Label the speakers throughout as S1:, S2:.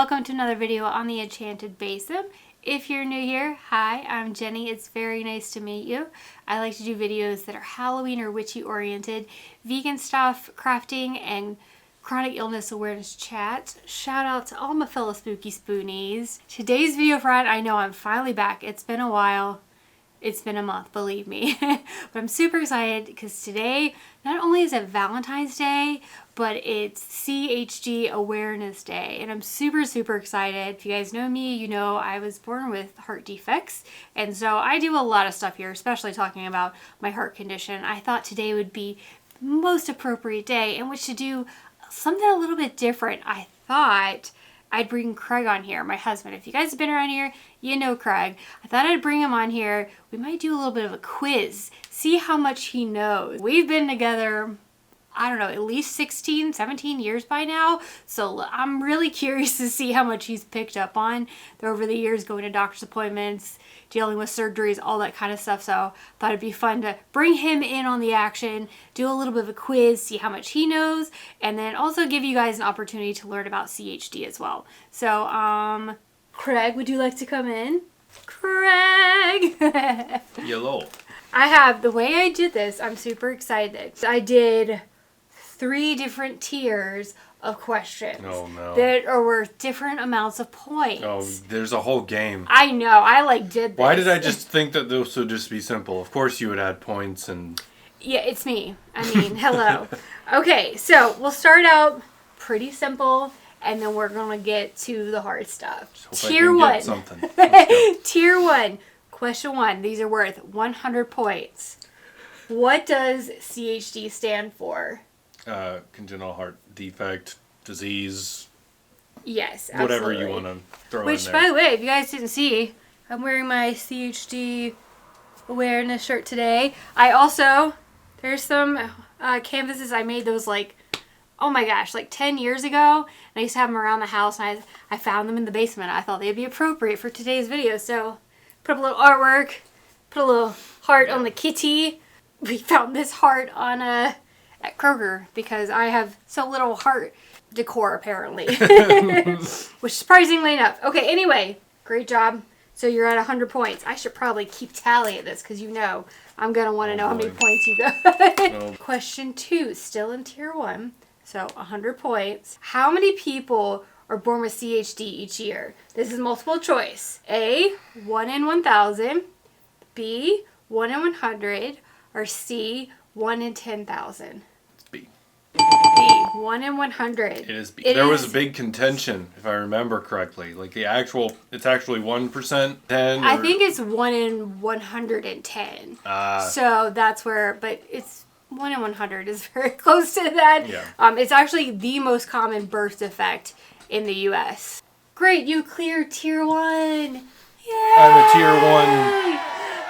S1: welcome to another video on the Enchanted Basin. If you're new here, hi, I'm Jenny. It's very nice to meet you. I like to do videos that are Halloween or witchy oriented, vegan stuff, crafting, and chronic illness awareness chats. Shout out to all my fellow spooky spoonies. Today's video, friend, I know I'm finally back. It's been a while. It's been a month, believe me. But I'm super excited because today, not only is it Valentine's Day, but it's CHD Awareness Day. And I'm super excited. If you guys know me, you know I was born with heart defects. And so I do a lot of stuff here, especially talking about my heart condition. I thought today would be the most appropriate day in which to do something a little bit different. I thought I'd bring Craig on here, my husband. If you guys have been around here, you know Craig. I thought I'd bring him on here. We might do a little bit of a quiz, see how much he knows. We've been together, I don't know, at least 16, 17 years by now. So I'm really curious to see how much he's picked up on over the years, going to doctor's appointments, dealing with surgeries, all that kind of stuff. So I thought it'd be fun to bring him in on the action, do a little bit of a quiz, see how much he knows, and then also give you guys an opportunity to learn about CHD as well. So, Craig, would you like to come in? Craig!
S2: Hello.
S1: I have, the way I did this, I'm super excited. I did 3 different tiers of questions.
S2: Oh, no.
S1: That are worth different amounts of points.
S2: Oh, there's a whole game.
S1: I know. I did this.
S2: Why did I just think that this would just be simple? Of course you would add points and...
S1: Yeah, it's me. I mean, hello. Okay, so we'll start out pretty simple, and then we're going to get to the hard stuff. Tier 1.
S2: Something.
S1: Tier 1. Question 1. These are worth 100 points. What does CHD stand for?
S2: Congenital heart defect, disease.
S1: Yes, absolutely.
S2: Whatever you want to throw in there.
S1: Which, by the way, if you guys didn't see, I'm wearing my CHD Awareness shirt today. I also, there's some canvases. I made those oh my gosh, 10 years ago. And I used to have them around the house, and I found them in the basement. I thought they'd be appropriate for today's video. So, put up a little artwork, put a little heart on the kitty. We found this heart on at Kroger because I have so little heart decor apparently. Which surprisingly enough. Okay, anyway, great job. So you're at 100 points. I should probably keep tally of this because you know I'm going to want to know how many points you got. Oh. Question 2, still in tier 1. So 100 points. How many people are born with CHD each year? This is multiple choice. A, 1 in 1,000. B, 1 in 100. Or C, 1 in 10,000.
S2: B.
S1: B, 1 in 100.
S2: It is B. There was a big contention, if I remember correctly. It's actually 1%, 10.
S1: I think it's 1 in 110. So that's where, but it's 1 in 100 is very close to that.
S2: Yeah.
S1: It's actually the most common birth defect in the U.S. Great, you cleared tier 1. Yay!
S2: I'm a tier 1.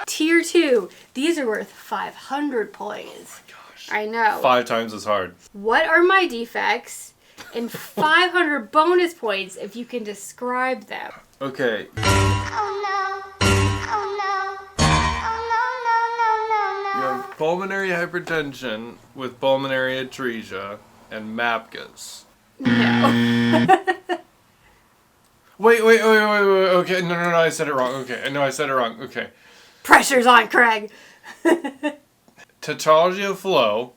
S1: Tier 2. These are worth 500 points.
S2: Oh my gosh.
S1: I know.
S2: 5 times as hard.
S1: What are my defects? And 500 bonus points if you can describe them.
S2: Okay.
S3: Oh no. Oh no. Oh no, no, no, no, no, no.
S2: You have pulmonary hypertension with pulmonary atresia and MAPGAs.
S1: No.
S2: Wait. Okay, no, I said it wrong. Okay, no, I said it wrong. Okay.
S1: Pressure's on, Craig.
S2: Tetralogy flow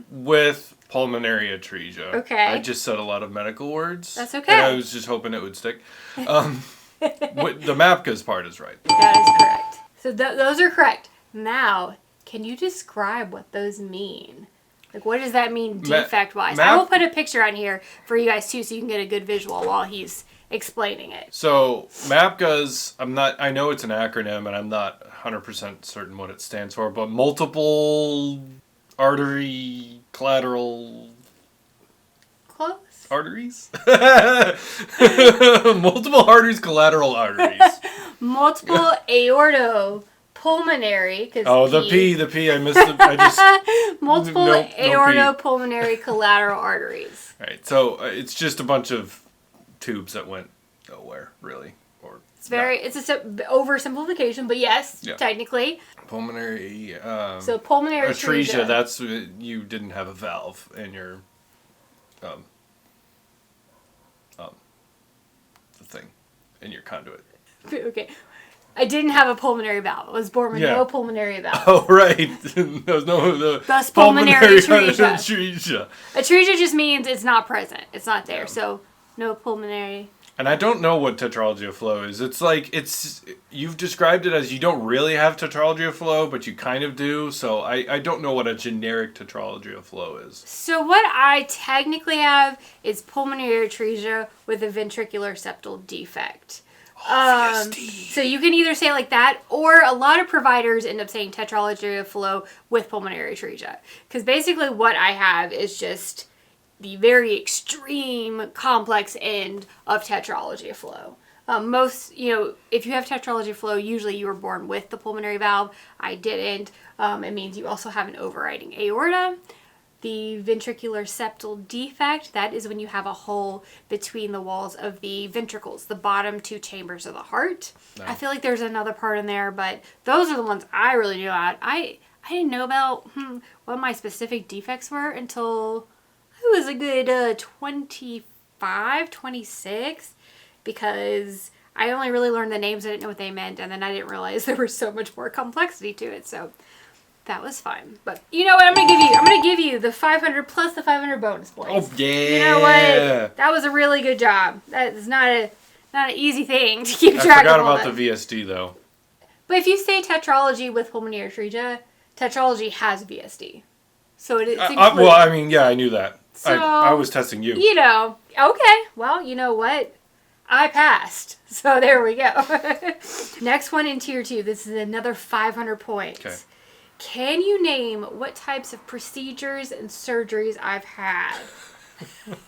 S2: with pulmonary atresia.
S1: Okay.
S2: I just said a lot of medical words.
S1: That's okay.
S2: And I was just hoping it would stick. The MAPGAs part is right.
S1: That is correct. So those are correct. Now, can you describe what those mean? What does that mean defect-wise? I will put a picture on here for you guys too so you can get a good visual while he's explaining it.
S2: So, MAPGAs, I know it's an acronym and I'm not 100% certain what it stands for, but multiple artery collateral...
S1: Close?
S2: Arteries? Multiple arteries, collateral arteries.
S1: Multiple aortopulmonary.
S2: Oh, the P, I missed it. I just...
S1: Multiple aortopulmonary collateral arteries.
S2: Right, so it's just a bunch of tubes that went nowhere, really.
S1: It's a oversimplification, but yes, technically.
S2: Pulmonary.
S1: So pulmonary
S2: atresia. That's you didn't have a valve in your thing in your conduit.
S1: Okay. I didn't have a pulmonary valve. I was born with no pulmonary valve.
S2: Oh, right. There's no
S1: Thus pulmonary atresia.
S2: atresia.
S1: Atresia just means it's not present. It's not there. So no pulmonary.
S2: And I don't know what tetralogy of flow is. It's like, you've described it as you don't really have tetralogy of flow, but you kind of do. So I don't know what a generic tetralogy of flow is.
S1: So what I technically have is pulmonary atresia with a ventricular septal defect. So you can either say it like that, or a lot of providers end up saying tetralogy of flow with pulmonary atresia. Because basically what I have is just the very extreme complex end of tetralogy of flow. Most, if you have tetralogy of flow, usually you were born with the pulmonary valve. I didn't. It means you also have an overriding aorta. The ventricular septal defect, that is when you have a hole between the walls of the ventricles, the bottom two chambers of the heart. No. I feel like there's another part in there, but those are the ones I really knew about. I didn't know about what my specific defects were until I was a good 25, 26, because I only really learned the names. I didn't know what they meant, and then I didn't realize there was so much more complexity to it, so that was fun. But you know what I'm going to give you the 500 plus the 500 bonus points.
S2: Oh, yeah.
S1: You know what? That was a really good job. That is not an easy thing to keep track of.
S2: I forgot about the VSD, though.
S1: But if you say tetralogy with pulmonary atresia, tetralogy has VSD. So it's included.
S2: Well, I mean, yeah, I knew that.
S1: So,
S2: I was testing you.
S1: Okay. Well, you know what? I passed. So there we go. Next one in tier 2. This is another 500 points.
S2: Okay.
S1: Can you name what types of procedures and surgeries I've had?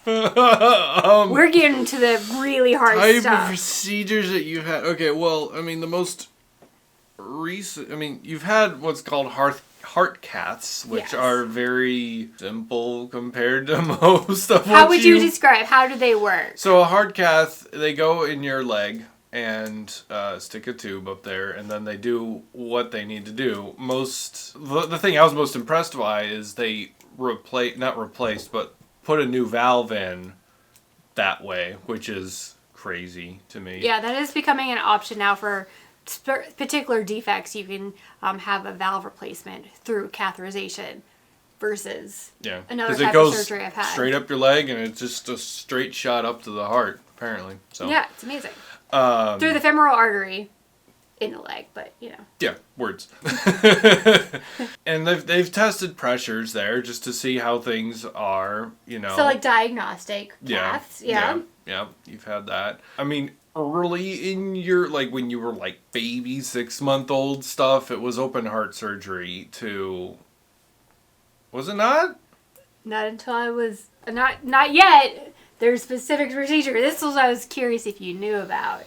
S1: We're getting to the really hard
S2: type
S1: stuff.
S2: Of procedures that you've had. Okay, well, I mean, the most recent. I mean, you've had what's called heart caths, which are very simple compared to most of what
S1: How would you describe? How do they work?
S2: So a heart cath, they go in your leg and stick a tube up there, and then they do what they need to do. The thing I was most impressed by is they not replaced, but put a new valve in that way, which is crazy to me.
S1: Yeah, that is becoming an option now for particular defects. You can have a valve replacement through catheterization versus another type of surgery I've had.
S2: Straight up your leg, and it's just a straight shot up to the heart, apparently. So
S1: yeah, it's amazing. Through the femoral artery in the leg, but
S2: Yeah, words. And they've tested pressures there just to see how things are,
S1: So like diagnostic caths,
S2: yeah, you've had that. I mean, early in your, like when you were like baby, 6-month-old stuff, it was open heart surgery to, was it not?
S1: Not until I was, not yet. There's specific procedure. This was I was curious if you knew about.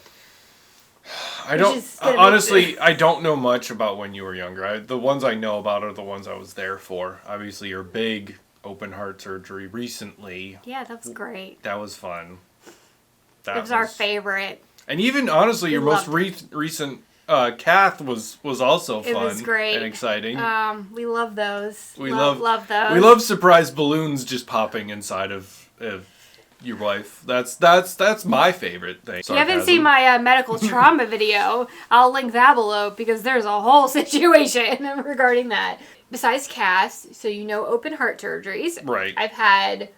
S2: I don't know much about when you were younger. The ones I know about are the ones I was there for. Obviously, your big open heart surgery recently.
S1: Yeah, that was great.
S2: That was fun.
S1: It was our favorite.
S2: And even, honestly, your most recent cath was also fun. It was great. And exciting.
S1: We love those.
S2: We love
S1: those.
S2: We love surprise balloons just popping inside of your wife. That's my favorite thing.
S1: If you haven't seen my medical trauma video, I'll link that below because there's a whole situation regarding that. Besides caths, so open heart surgeries.
S2: Right.
S1: I've had,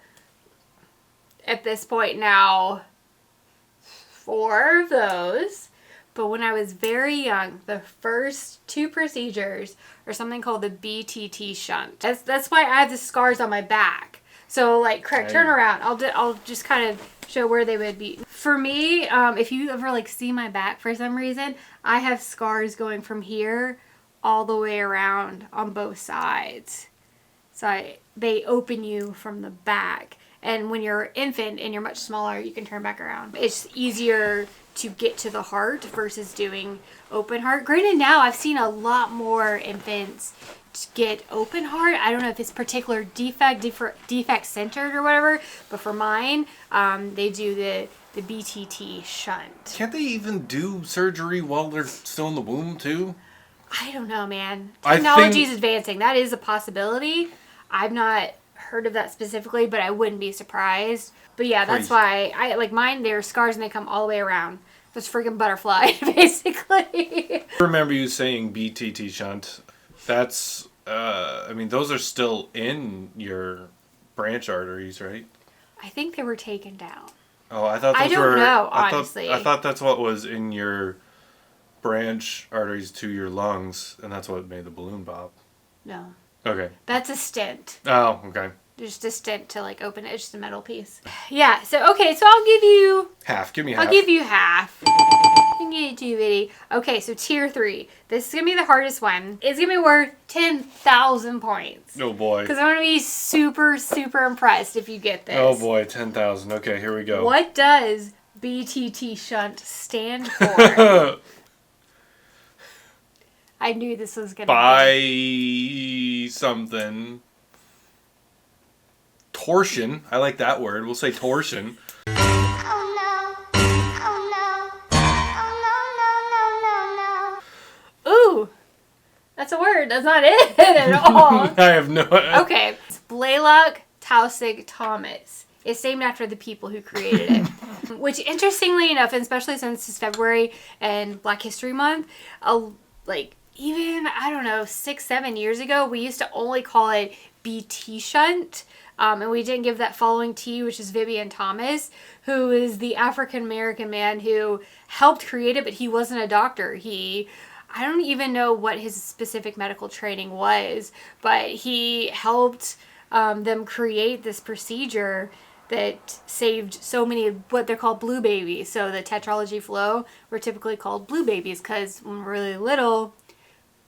S1: at this point now, 4 of those. But when I was very young, the first 2 procedures are something called the BTT shunt. That's why I have the scars on my back. So, like, correct turnaround, I'll just kind of show where they would be. For me, if you ever, see my back for some reason, I have scars going from here all the way around on both sides. So, they open you from the back. And when you're an infant and you're much smaller, you can turn back around. It's easier to get to the heart versus doing open heart. Granted, now I've seen a lot more infants get open heart. I don't know if it's particular defect centered or whatever, but for mine, they do the BTT shunt.
S2: Can't they even do surgery while they're still in the womb too?
S1: I don't know, man. Technology is advancing. That is a possibility. I've not heard of that specifically, but I wouldn't be surprised. But yeah, that's
S2: Crazy.
S1: why I like mine. They're scars and they come all the way around. It's freaking butterfly, basically.
S2: I remember you saying BTT shunt. That's, I mean, those are still in your branch arteries, right?
S1: I think they were taken down.
S2: Oh, I thought those
S1: I don't
S2: were,
S1: know,
S2: I
S1: honestly.
S2: thought that's what was in your branch arteries to your lungs, and that's what made the balloon pop.
S1: No,
S2: Okay.
S1: that's a stent.
S2: Oh, okay.
S1: Just a stent to like open it. It's just a metal piece. Yeah. So okay. So I'll give you.
S2: Half. Give me half.
S1: I'll give you half. I can get you 2 bitty. Okay. So tier 3. This is gonna be the hardest one. It's gonna be worth 10,000 points.
S2: Oh boy.
S1: Because I'm gonna be super impressed if you get this.
S2: Oh boy, 10,000. Okay, here we go.
S1: What does BTT shunt stand for? I knew this was gonna be.
S2: By something. Torsion. I like that word. We'll say torsion.
S3: Oh no. Oh no. Oh no, no, no, no, no.
S1: Ooh, that's a word. That's not it at all.
S2: I have no idea.
S1: Okay, it's Blaylock Tausig Thomas. It's named after the people who created it. Which, interestingly enough, and especially since it's February and Black History Month, like even I don't know 6-7 years ago, we used to only call it BT shunt. And we didn't give that following T, which is Vivian Thomas, who is the African-American man who helped create it, but he wasn't a doctor. I don't even know what his specific medical training was, but he helped them create this procedure that saved so many of what they're called blue babies. So the tetralogy flow were typically called blue babies because when we were really little,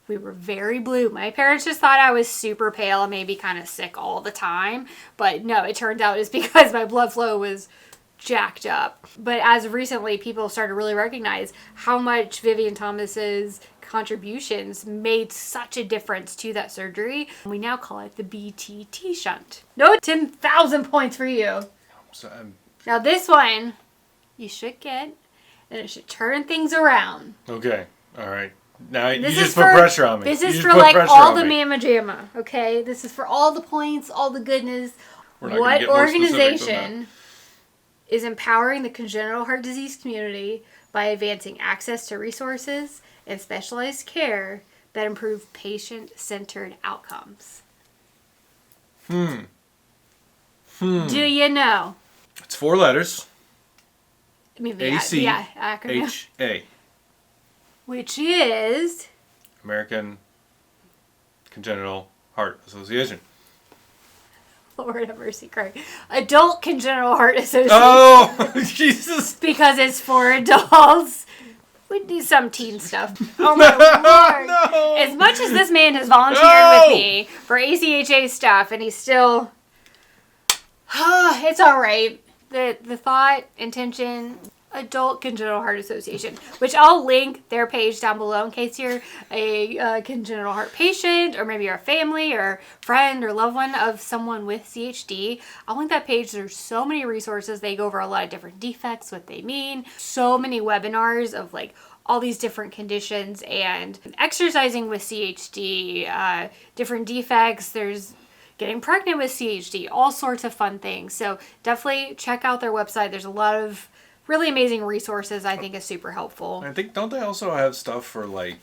S1: we were very blue. My parents just thought I was super pale and maybe kind of sick all the time. But no, it turned out it's because my blood flow was jacked up. But as of recently, people started to really recognize how much Vivian Thomas's contributions made such a difference to that surgery. We now call it the BTT shunt. No, 10,000 points for you.
S2: So,
S1: Now this one, you should get, and it should turn things around.
S2: okay. All right. Now you
S1: This
S2: just
S1: is
S2: put
S1: for-
S2: pressure on me.
S1: This
S2: You
S1: is
S2: just
S1: for
S2: put
S1: like
S2: pressure
S1: all
S2: on
S1: the
S2: me.
S1: mamma jamma, okay? This is for all the points, all the goodness.
S2: We're not gonna
S1: What
S2: get more specific than
S1: organization is empowering the congenital heart disease community by advancing access to resources and specialized care that improve patient-centered outcomes? Do you know?
S2: It's 4 letters.
S1: I mean,
S2: AC,
S1: the acronym.
S2: HA.
S1: Which is...
S2: American Congenital Heart Association.
S1: Lord have mercy, Craig. Adult Congenital Heart Association.
S2: Oh, Jesus.
S1: Because it's for adults. We do some teen stuff. Oh my lord.
S2: No.
S1: As much as this man has volunteered
S2: No.
S1: with me for ACHA stuff and he's still... it's alright. The thought, intention... Adult Congenital Heart Association, which I'll link their page down below in case you're a congenital heart patient or maybe you're a family or friend or loved one of someone with CHD. I'll link that page. There's so many resources. They go over a lot of different defects, what they mean, so many webinars of like all these different conditions and exercising with CHD, different defects. There's getting pregnant with CHD, all sorts of fun things. So definitely check out their website. There's a lot of really amazing resources. I think is super helpful.
S2: I think, don't they also have stuff for, like,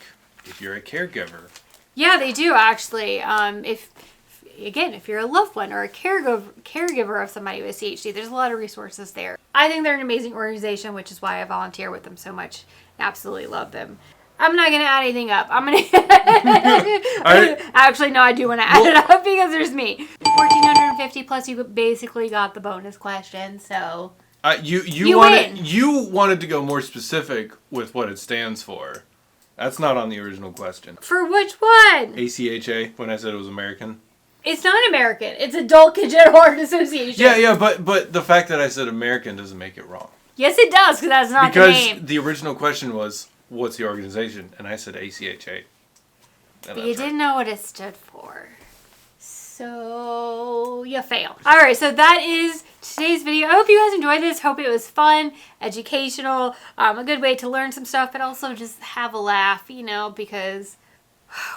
S2: if you're a caregiver?
S1: Yeah, they do actually. If you're a loved one or a caregiver of somebody with CHD, there's a lot of resources there. I think they're an amazing organization, which is why I volunteer with them so much. Absolutely love them. I'm not going to add anything up. I'm going to... Actually, no, I do want to add it up because there's me. 1,450 plus you basically got the bonus question, so...
S2: You wanted to go more specific with what it stands for. That's not on the original question.
S1: For which one?
S2: ACHA, when I said it was American.
S1: It's not American. It's Adult Congenital Heart Association.
S2: Yeah, but the fact that I said American doesn't make it wrong.
S1: Yes, it does, because that's not the name.
S2: Because the original question was, what's the organization? And I said ACHA.
S1: But you didn't know what it stood for. So you failed. Alright, so that is today's video. I hope you guys enjoyed this. Hope it was fun, educational, a good way to learn some stuff, but also just have a laugh, because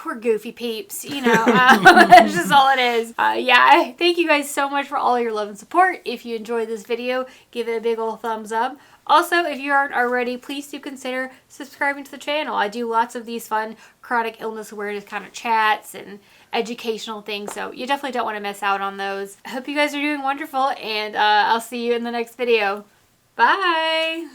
S1: we're goofy peeps, you know. That's just all it is. Yeah, thank you guys so much for all your love and support. If you enjoyed this video, give it a big old thumbs up. Also, if you aren't already, please do consider subscribing to the channel. I do lots of these fun chronic illness awareness kind of chats and educational things, so you definitely don't want to miss out on those. I hope you guys are doing wonderful, and I'll see you in the next video. Bye!